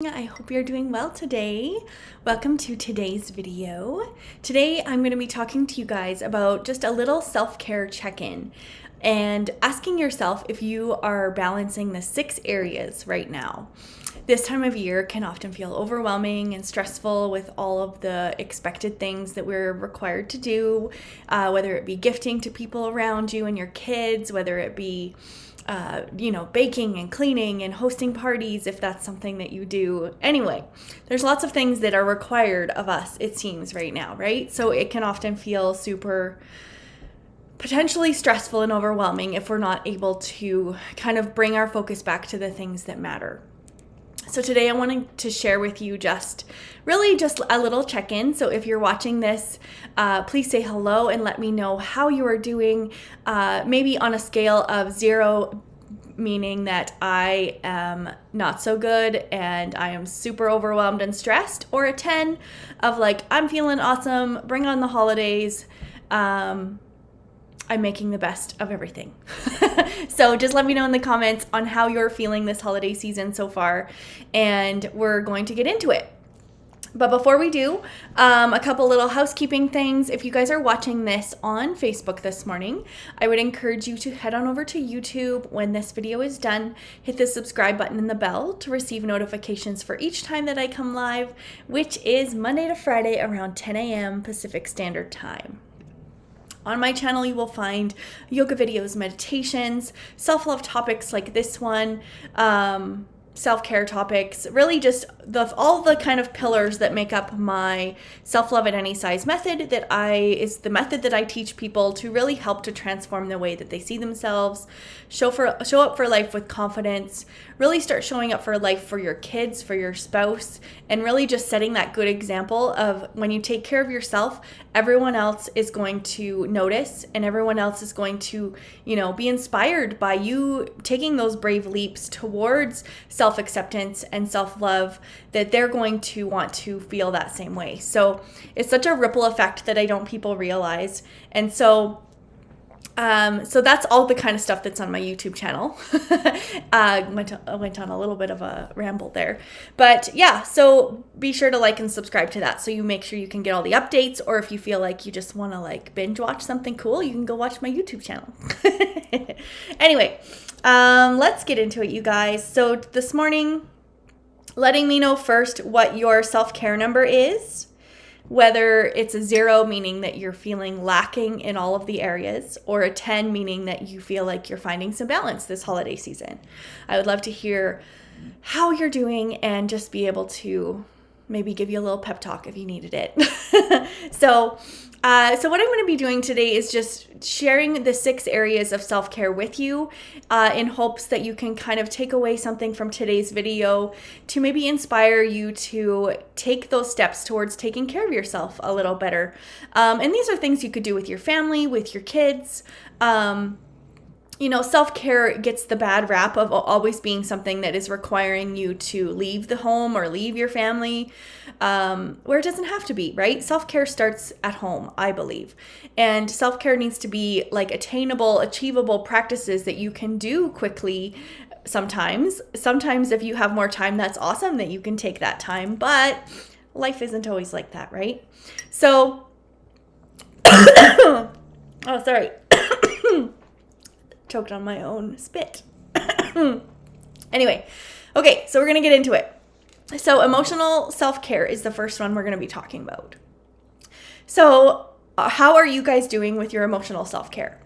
I hope you're doing well today. Welcome to today's video. Today I'm going to be talking to you guys about just a little self-care check-in and asking yourself if you are balancing the 6 areas right now. This time of year can often feel overwhelming and stressful with all of the expected things that we're required to do, whether it be gifting to people around you and your kids, whether it be baking and cleaning and hosting parties, if that's something that you do. Anyway, there's lots of things that are required of us, it seems, right now, right? So it can often feel super potentially stressful and overwhelming if we're not able to kind of bring our focus back to the things that matter. So today I wanted to share with you just a little check-in. So if you're watching this, please say hello and let me know how you are doing, maybe on a scale of 0, meaning that I am not so good and I am super overwhelmed and stressed, or a 10 of like, I'm feeling awesome, bring on the holidays, I'm making the best of everything. So just let me know in the comments on how you're feeling this holiday season so far, and we're going to get into it. But before we do, a couple little housekeeping things. If you guys are watching this on Facebook this morning, I would encourage you to head on over to YouTube when this video is done. Hit the subscribe button and the bell to receive notifications for each time that I come live, which is Monday to Friday around 10 a.m. Pacific Standard Time. On my channel, you will find yoga videos, meditations, self-love topics like this one, self-care topics, really just all the kind of pillars that make up my self-love at any size method is the method that I teach people to really help to transform the way that they see themselves, show up for life with confidence, really start showing up for life for your kids, for your spouse, and really just setting that good example of when you take care of yourself, everyone else is going to notice and everyone else is going to, be inspired by you taking those brave leaps towards self-acceptance and self-love, that they're going to want to feel that same way. So it's such a ripple effect that I don't people realize. And so that's all the kind of stuff that's on my YouTube channel. I went on a little bit of a ramble there. But yeah, so be sure to like and subscribe to that so you make sure you can get all the updates, or if you feel like you just want to binge watch something cool, you can go watch my YouTube channel. Anyway, let's get into it, you guys. So this morning, letting me know first what your self-care number is, whether it's a 0, meaning that you're feeling lacking in all of the areas, or a 10, meaning that you feel like you're finding some balance this holiday season. I would love to hear how you're doing and just be able to maybe give you a little pep talk if you needed it. So what I'm going to be doing today is just sharing the 6 areas of self-care with you in hopes that you can kind of take away something from today's video to maybe inspire you to take those steps towards taking care of yourself a little better. And these are things you could do with your family, with your kids. Self-care gets the bad rap of always being something that is requiring you to leave the home or leave your family, where it doesn't have to be, right? Self-care starts at home, I believe. And self-care needs to be like attainable, achievable practices that you can do quickly sometimes. Sometimes if you have more time, that's awesome that you can take that time, but life isn't always like that, right? So, oh, sorry. Choked on my own spit. Anyway, okay, so we're going to get into it. So emotional self-care is the first one we're going to be talking about. So how are you guys doing with your emotional self-care?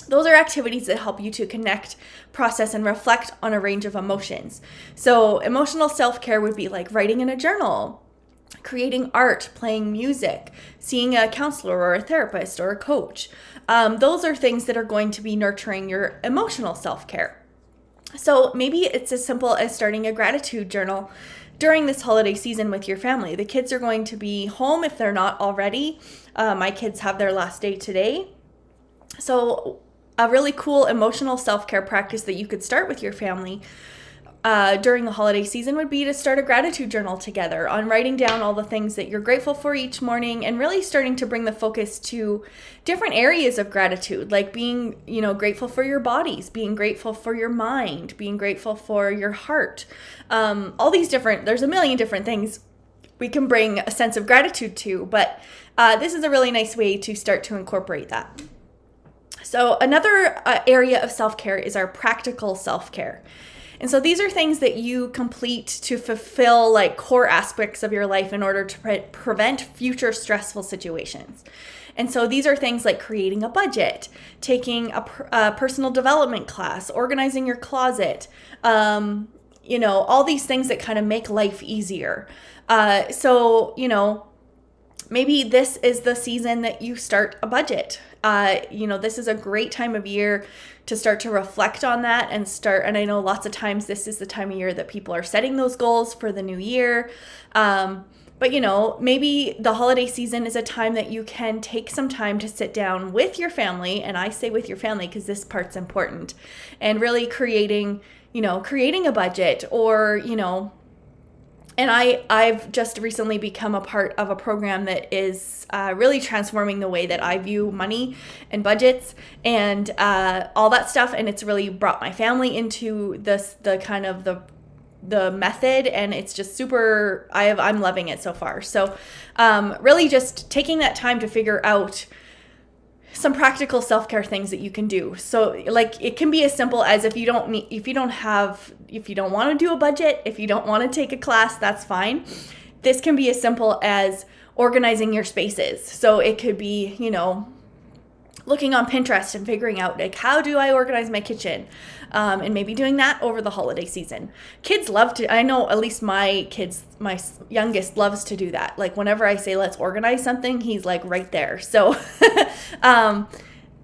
Those are activities that help you to connect, process, and reflect on a range of emotions. So emotional self-care would be like writing in a journal, creating art, playing music, seeing a counselor or a therapist or a coach. Those are things that are going to be nurturing your emotional self-care. So maybe it's as simple as starting a gratitude journal during this holiday season with your family. The kids are going to be home if they're not already. My kids have their last day today. So a really cool emotional self-care practice that you could start with your family during the holiday season would be to start a gratitude journal together on writing down all the things that you're grateful for each morning, and really starting to bring the focus to different areas of gratitude, like being, grateful for your bodies, being grateful for your mind, being grateful for your heart. All these there's a million different things we can bring a sense of gratitude to, but this is a really nice way to start to incorporate that. So another area of self-care is our practical self-care. And so these are things that you complete to fulfill like core aspects of your life in order to prevent future stressful situations. And so these are things like creating a budget, taking a personal development class, organizing your closet, all these things that kind of make life easier. Maybe this is the season that you start a budget. This is a great time of year to start to reflect on that and I know lots of times this is the time of year that people are setting those goals for the new year. But maybe the holiday season is a time that you can take some time to sit down with your family. And I say with your family because this part's important, and really creating a budget, or, and I've just recently become a part of a program that is really transforming the way that I view money and budgets and all that stuff. And it's really brought my family into the method, and it's just super, I'm loving it so far. So really just taking that time to figure out some practical self-care things that you can do. So like it can be as simple as if you don't want to do a budget, if you don't want to take a class, that's fine. This can be as simple as organizing your spaces. So it could be, looking on Pinterest and figuring out like, how do I organize my kitchen? And maybe doing that over the holiday season. Kids love to, I know at least my youngest loves to do that. Like whenever I say, let's organize something, he's like right there. So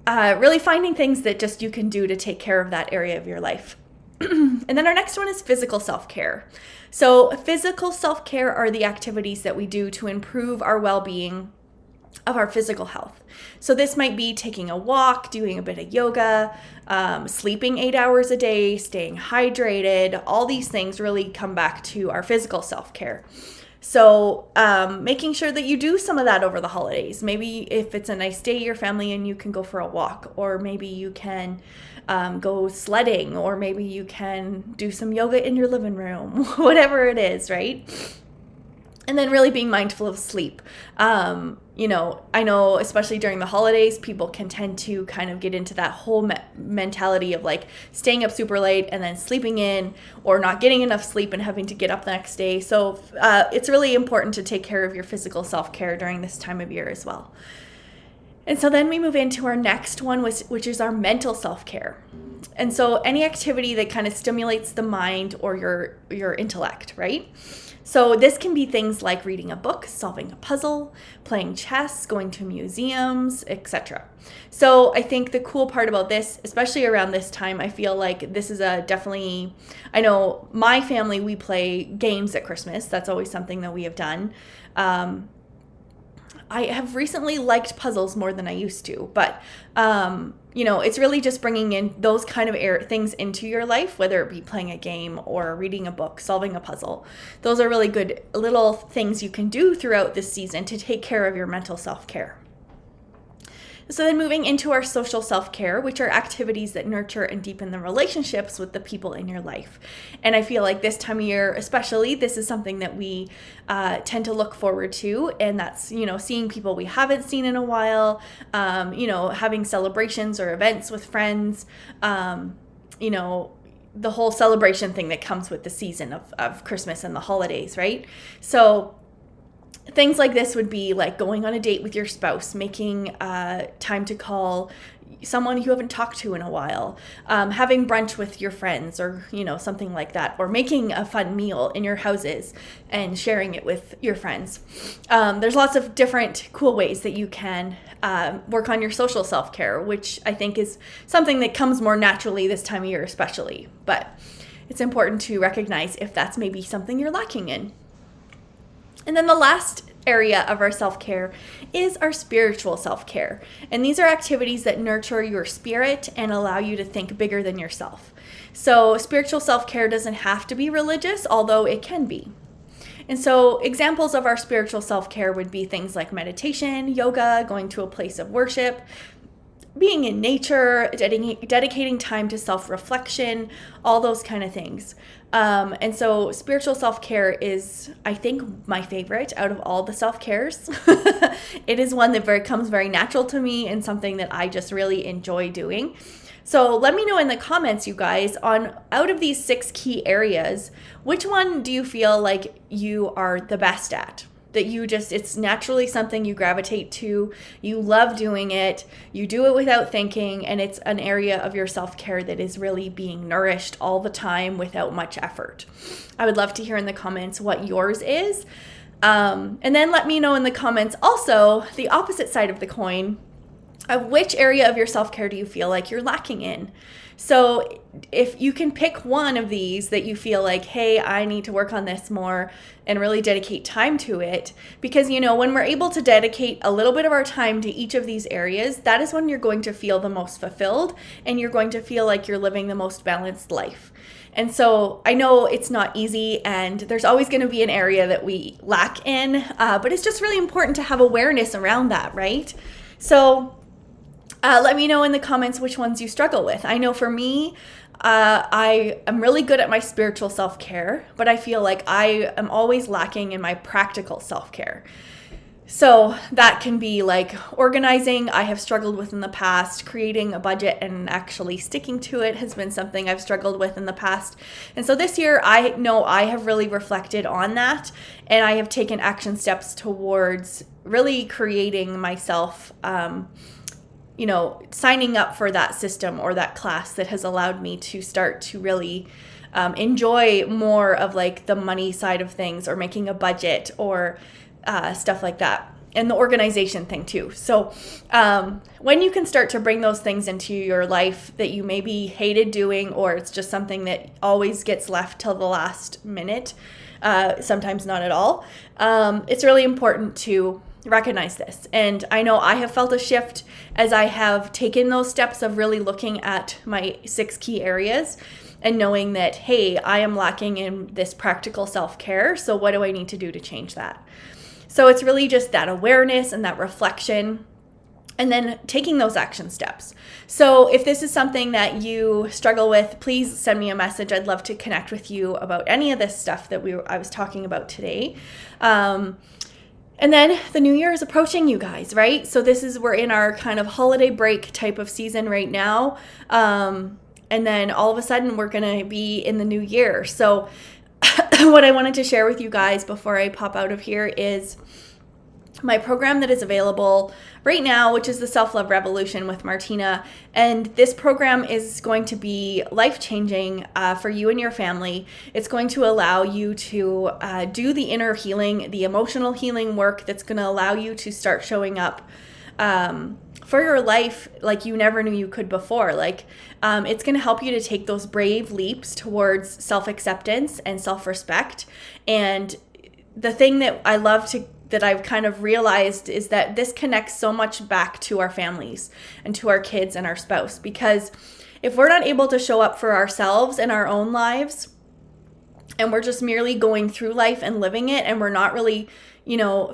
really finding things that just you can do to take care of that area of your life. And then our next one is physical self-care. So physical self-care are the activities that we do to improve our well-being of our physical health. So this might be taking a walk, doing a bit of yoga, sleeping 8 hours a day, staying hydrated. All these things really come back to our physical self-care. So making sure that you do some of that over the holidays. Maybe if it's a nice day, your family and you can go for a walk, or maybe you can go sledding, or maybe you can do some yoga in your living room, whatever it is, right? And then really being mindful of sleep. I know especially during the holidays, people can tend to kind of get into that whole mentality of like staying up super late and then sleeping in, or not getting enough sleep and having to get up the next day. So it's really important to take care of your physical self-care during this time of year as well. And so then we move into our next one, which is our mental self-care. And so any activity that kind of stimulates the mind or your intellect, right? So this can be things like reading a book, solving a puzzle, playing chess, going to museums, etc. So I think the cool part about this, especially around this time, I feel like this is I know my family, we play games at Christmas. That's always something that we have done. I have recently liked puzzles more than I used to, but it's really just bringing in those kind of things into your life, whether it be playing a game or reading a book, solving a puzzle. Those are really good little things you can do throughout this season to take care of your mental self-care. So then moving into our social self-care, which are activities that nurture and deepen the relationships with the people in your life. And I feel like this time of year, especially, this is something that we tend to look forward to. And that's, seeing people we haven't seen in a while, having celebrations or events with friends, the whole celebration thing that comes with the season of Christmas and the holidays, right? So things like this would be like going on a date with your spouse, making time to call someone you haven't talked to in a while, having brunch with your friends, or something like that, or making a fun meal in your houses and sharing it with your friends. There's lots of different cool ways that you can work on your social self-care, which I think is something that comes more naturally this time of year especially, but it's important to recognize if that's maybe something you're lacking in. And then the last area of our self-care is our spiritual self-care. And these are activities that nurture your spirit and allow you to think bigger than yourself. So spiritual self-care doesn't have to be religious, although it can be. And so examples of our spiritual self-care would be things like meditation, yoga, going to a place of worship, being in nature, dedicating time to self-reflection, all those kind of things. And so spiritual self-care is, I think, my favorite out of all the self-cares. It is one that comes very natural to me and something that I just really enjoy doing. So let me know in the comments, you guys, on out of these 6 key areas, which one do you feel like you are the best at? That it's naturally something you gravitate to, you love doing it, you do it without thinking, and it's an area of your self-care that is really being nourished all the time without much effort. I would love to hear in the comments what yours is. And then let me know in the comments also the opposite side of the coin of which area of your self-care do you feel like you're lacking in. So if you can pick one of these that you feel like, hey, I need to work on this more and really dedicate time to it, because when we're able to dedicate a little bit of our time to each of these areas, that is when you're going to feel the most fulfilled and you're going to feel like you're living the most balanced life. And so I know it's not easy and there's always going to be an area that we lack in, but it's just really important to have awareness around that, right? So let me know in the comments which ones you struggle with. I know for me, I am really good at my spiritual self-care, but I feel like I am always lacking in my practical self-care. So that can be like organizing, I have struggled with in the past. Creating a budget and actually sticking to it has been something I've struggled with in the past. And so this year, I know I have really reflected on that, and I have taken action steps towards really creating myself signing up for that system or that class that has allowed me to start to really enjoy more of like the money side of things, or making a budget, or stuff like that, and the organization thing too. So when you can start to bring those things into your life that you maybe hated doing, or it's just something that always gets left till the last minute, sometimes not at all, it's really important to recognize this. And I know I have felt a shift as I have taken those steps of really looking at my 6 key areas and knowing that, hey, I am lacking in this practical self-care. So what do I need to do to change that? So it's really just that awareness and that reflection, and then taking those action steps. So if this is something that you struggle with, please send me a message. I'd love to connect with you about any of this stuff that I was talking about today. And then the new year is approaching, you guys, right? So we're in our kind of holiday break type of season right now. And then all of a sudden we're going to be in the new year. So what I wanted to share with you guys before I pop out of here is my program that is available right now, which is the SelfLove Revolution with Martina. And this program is going to be life-changing for you and your family. It's going to allow you to do the inner healing, the emotional healing work that's going to allow you to start showing up for your life like you never knew you could before. It's going to help you to take those brave leaps towards self-acceptance and self-respect. And the thing that that I've kind of realized is that this connects so much back to our families and to our kids and our spouse, because if we're not able to show up for ourselves in our own lives, and we're just merely going through life and living it, and we're not really,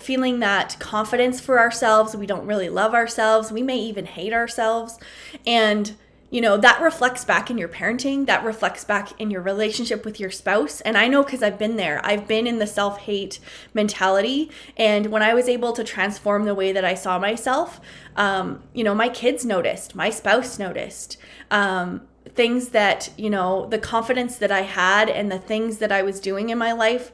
feeling that confidence for ourselves, we don't really love ourselves, we may even hate ourselves, and that reflects back in your parenting, that reflects back in your relationship with your spouse. And I know because I've been there. I've been in the self-hate mentality. And when I was able to transform the way that I saw myself, my kids noticed, my spouse noticed, things that, the confidence that I had and the things that I was doing in my life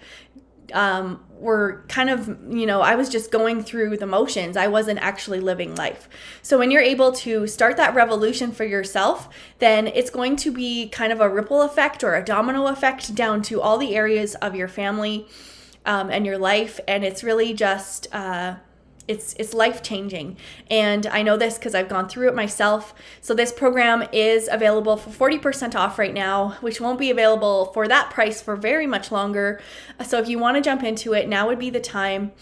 were kind of, I was just going through the motions. I wasn't actually living life. So when you're able to start that revolution for yourself, then it's going to be kind of a ripple effect or a domino effect down to all the areas of your family and your life. And it's really just, it's life-changing. And I know this because I've gone through it myself. So this program is available for 40% off right now, which won't be available for that price for very much longer. So if you want to jump into it, now would be the time.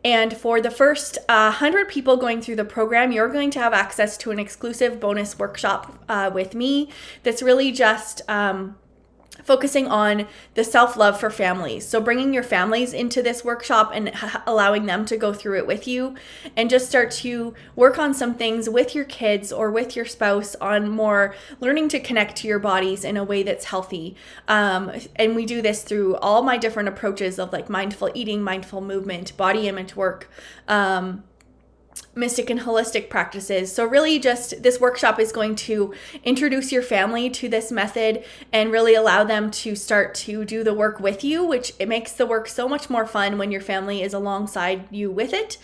And for the first 100 people going through the program, you're going to have access to an exclusive bonus workshop with me that's really just focusing on the self-love for families. So bringing your families into this workshop and allowing them to go through it with you, and just start to work on some things with your kids or with your spouse on more learning to connect to your bodies in a way that's healthy. And we do this through all my different approaches of like mindful eating, mindful movement, body image work, mystic and holistic practices. So really just this workshop is going to introduce your family to this method and really allow them to start to do the work with you, which it makes the work so much more fun when your family is alongside you with it.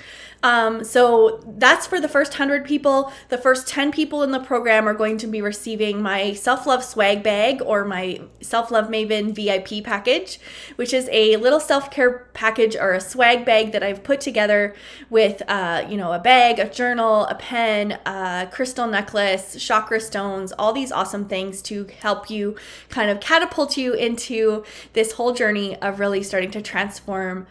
So that's for the first 100 people. The first 10 people in the program are going to be receiving my Self-Love swag bag or my Self-Love Maven VIP package, which is a little self-care package or a swag bag that I've put together with, a bag, a journal, a pen, a crystal necklace, chakra stones, all these awesome things to help you kind of catapult you into this whole journey of really starting to transform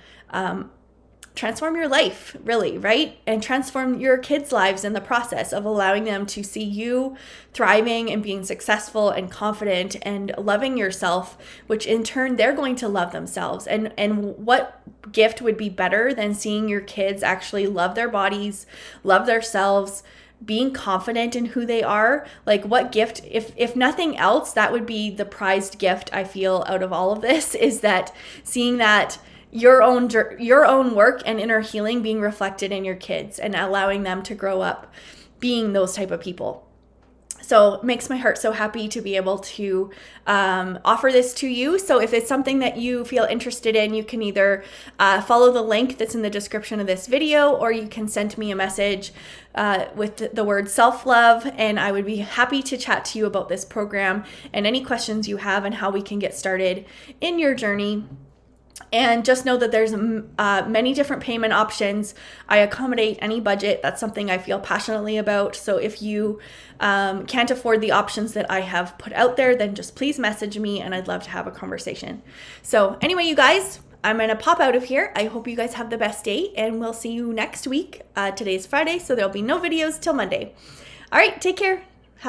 your life, really, right? And transform your kids' lives in the process of allowing them to see you thriving and being successful and confident and loving yourself, which in turn, they're going to love themselves. And what gift would be better than seeing your kids actually love their bodies, love themselves, being confident in who they are? Like, what gift, if nothing else, that would be the prized gift I feel out of all of this, is that seeing that your own work and inner healing being reflected in your kids and allowing them to grow up being those type of people. So it makes my heart so happy to be able to offer this to you. So if it's something that you feel interested in, you can either follow the link that's in the description of this video, or you can send me a message with the word self-love, and I would be happy to chat to you about this program and any questions you have and how we can get started in your journey. And just know that there's many different payment options. I accommodate any budget. That's something I feel passionately about. So if you can't afford the options that I have put out there, then just please message me and I'd love to have a conversation. So anyway, you guys, I'm going to pop out of here. I hope you guys have the best day, and we'll see you next week. Today's Friday, so there'll be no videos till Monday. All right, take care.